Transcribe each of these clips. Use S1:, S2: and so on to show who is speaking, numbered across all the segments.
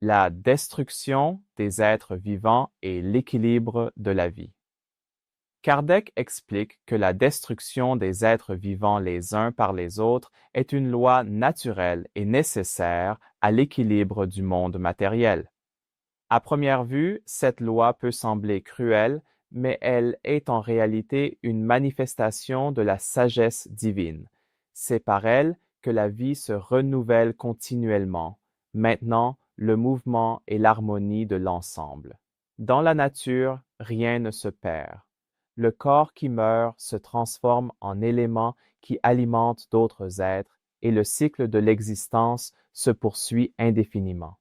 S1: La destruction des êtres vivants et l'équilibre de la vie. Kardec explique que la destruction des êtres vivants les uns par les autres est une loi naturelle et nécessaire à l'équilibre du monde matériel. À première vue, cette loi peut sembler cruelle, mais elle est en réalité une manifestation de la sagesse divine. C'est par elle que la vie se renouvelle continuellement, maintenant le mouvement et l'harmonie de l'ensemble. Dans la nature, rien ne se perd. Le corps qui meurt se transforme en élément qui alimente d'autres êtres et le cycle de l'existence se poursuit indéfiniment.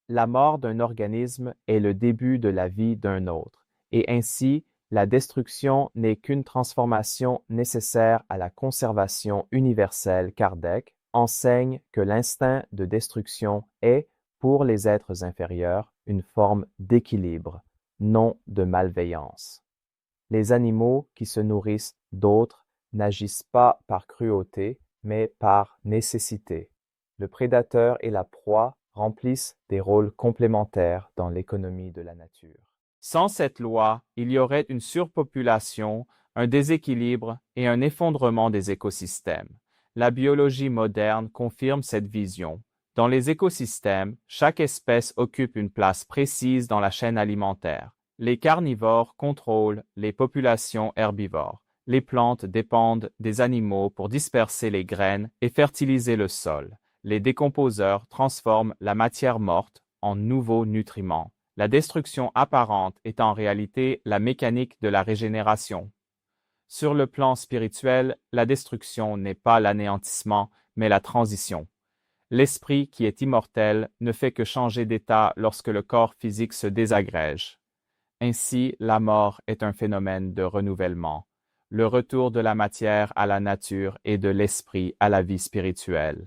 S1: La mort d'un organisme est le début de la vie d'un autre, et ainsi la destruction n'est qu'une transformation nécessaire à la conservation universelle. Kardec enseigne que l'instinct de destruction est, pour les êtres inférieurs, une forme d'équilibre, non de malveillance. Les animaux qui se nourrissent d'autres n'agissent pas par cruauté, mais par nécessité. Le prédateur et la proie remplissent des rôles complémentaires dans l'économie de la nature. Sans cette loi, il y aurait une surpopulation, un déséquilibre et un effondrement des écosystèmes. La biologie moderne confirme cette vision. Dans les écosystèmes, chaque espèce occupe une place précise dans la chaîne alimentaire. Les carnivores contrôlent les populations herbivores. Les plantes dépendent des animaux pour disperser les graines et fertiliser le sol. Les décomposeurs transforment la matière morte en nouveaux nutriments. La destruction apparente est en réalité la mécanique de la régénération. Sur le plan spirituel, la destruction n'est pas l'anéantissement, mais la transition. L'esprit qui est immortel ne fait que changer d'état lorsque le corps physique se désagrège. Ainsi, la mort est un phénomène de renouvellement, le retour de la matière à la nature et de l'esprit à la vie spirituelle.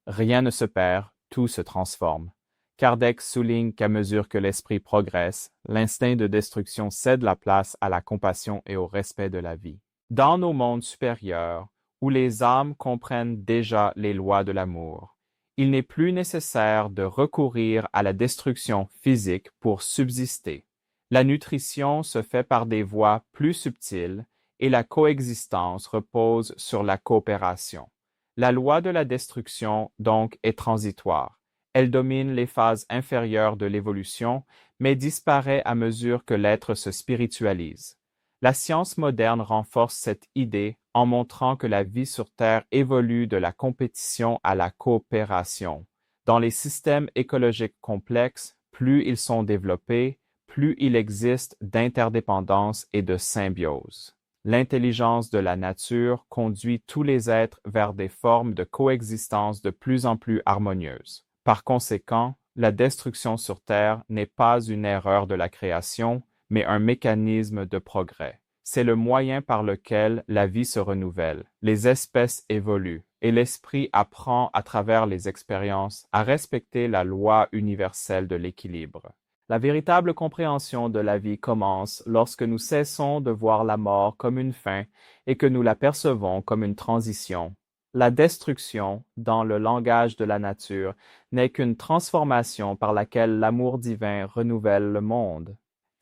S1: Rien ne se perd, tout se transforme. Kardec souligne qu'à mesure que l'esprit progresse, l'instinct de destruction cède la place à la compassion et au respect de la vie. Dans nos mondes supérieurs, où les âmes comprennent déjà les lois de l'amour, il n'est plus nécessaire de recourir à la destruction physique pour subsister. La nutrition se fait par des voies plus subtiles et la coexistence repose sur la coopération. La loi de la destruction, donc, est transitoire. Elle domine les phases inférieures de l'évolution, mais disparaît à mesure que l'être se spiritualise. La science moderne renforce cette idée en montrant que la vie sur Terre évolue de la compétition à la coopération. Dans les systèmes écologiques complexes, plus ils sont développés, plus il existe d'interdépendance et de symbiose. L'intelligence de la nature conduit tous les êtres vers des formes de coexistence de plus en plus harmonieuses. Par conséquent, la destruction sur Terre n'est pas une erreur de la création, mais un mécanisme de progrès. C'est le moyen par lequel la vie se renouvelle, les espèces évoluent, et l'esprit apprend à travers les expériences à respecter la loi universelle de l'équilibre. La véritable compréhension de la vie commence lorsque nous cessons de voir la mort comme une fin et que nous la percevons comme une transition. La destruction, dans le langage de la nature, n'est qu'une transformation par laquelle l'amour divin renouvelle le monde.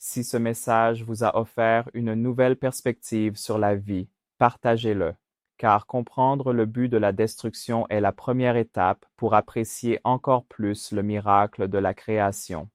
S1: Si ce message vous a offert une nouvelle perspective sur la vie, partagez-le, car comprendre le but de la destruction est la première étape pour apprécier encore plus le miracle de la création.